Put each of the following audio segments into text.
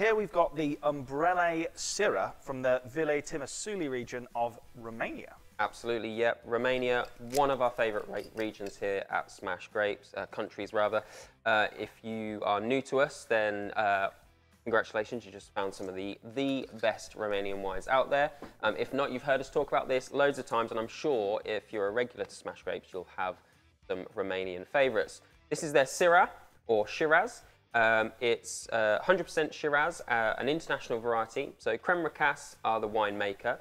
here we've got the Umbrele Syrah from the Ville Timișoara region of Romania. Absolutely, yep. Romania, one of our favourite regions here at Smash Grapes, countries rather. If you are new to us, then congratulations, you just found some of the best Romanian wines out there. If not, you've heard us talk about this loads of times, and I'm sure if you're a regular to Smash Grapes, you'll have some Romanian favourites. This is their Syrah, or Shiraz. It's 100% Shiraz, an international variety. So Creme Racas are the winemaker.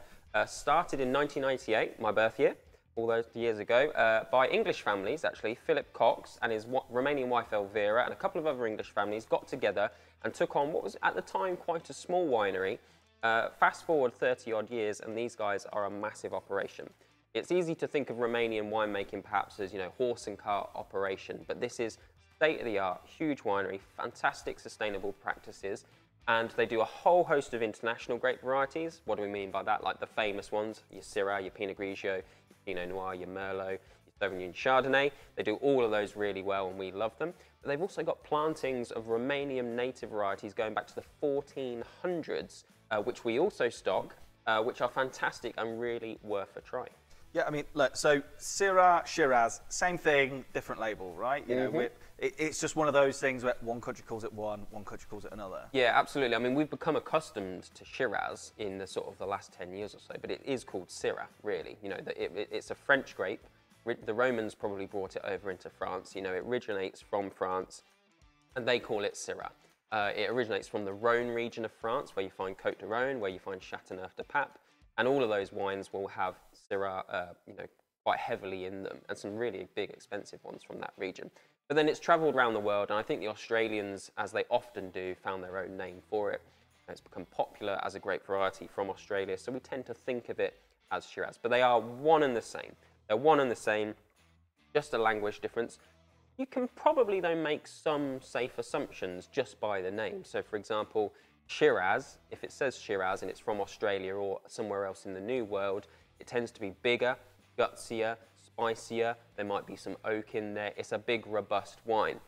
Started in 1998, my birth year, all those years ago, by English families, actually. Philip Cox and his Romanian wife Elvira and a couple of other English families got together and took on what was at the time quite a small winery. Fast forward 30-odd years and these guys are a massive operation. It's easy to think of Romanian winemaking perhaps as, you know, horse and cart operation, but this is state-of-the-art, huge winery, fantastic sustainable practices, and they do a whole host of international grape varieties. What do we mean by that? Like the famous ones, your Syrah, your Pinot Grigio, your Pinot Noir, your Merlot, your Sauvignon Chardonnay. They do all of those really well and we love them. But they've also got plantings of Romanian native varieties going back to the 1400s, which we also stock, which are fantastic and really worth a try. Yeah, I mean, look, so Syrah, Shiraz, same thing, different label, right? You know, it's just one of those things where one country calls it one country calls it another. Yeah, absolutely. I mean, we've become accustomed to Shiraz in the sort of the last 10 years or so, but it is called Syrah, really. You know, it's a French grape. The Romans probably brought it over into France. You know, it originates from France, and they call it Syrah. It originates from the Rhone region of France, where you find Côte de Rhône, where you find Châteauneuf-du-Pape, and all of those wines will have Syrah, you know, quite heavily in them, and some really big, expensive ones from that region. But then it's travelled around the world, and I think the Australians, as they often do, found their own name for it. It's become popular as a grape variety from Australia, so we tend to think of it as Shiraz. But they are one and the same. They're one and the same, just a language difference. You can probably, though, make some safe assumptions just by the name. So, for example, Shiraz, if it says Shiraz and it's from Australia or somewhere else in the New World, it tends to be bigger, gutsier, spicier. There might be some oak in there. It's a big, robust wine.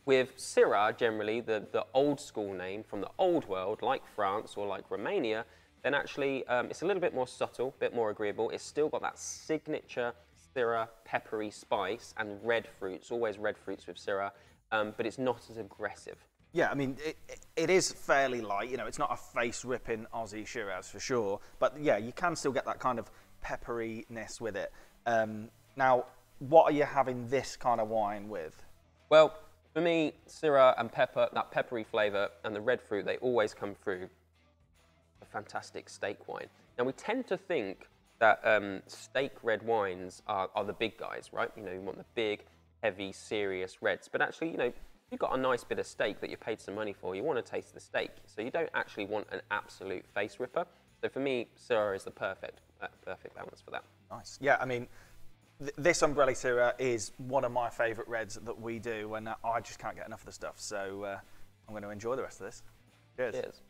With Syrah, generally, the old school name from the old world, like France or like Romania, then actually it's a little bit more subtle, a bit more agreeable. It's still got that signature Syrah peppery spice and red fruits, always red fruits with Syrah, but it's not as aggressive. Yeah, I mean, it is fairly light. You know, it's not a face-ripping Aussie Shiraz for sure. But yeah, you can still get that kind of pepperiness with it. Now, what are you having this kind of wine with? Well, for me, Syrah and pepper, that peppery flavour and the red fruit, they always come through a fantastic steak wine. Now, we tend to think that steak red wines are the big guys, right? You know, you want the big, heavy, serious reds. But actually, you know, you've got a nice bit of steak that you paid some money for, you want to taste the steak. So you don't actually want an absolute face ripper. So for me, Syrah is the perfect balance for that. Nice. Yeah, I mean, this Umbrele Syrah is one of my favourite reds that we do, and I just can't get enough of the stuff. So I'm going to enjoy the rest of this. Cheers. Cheers.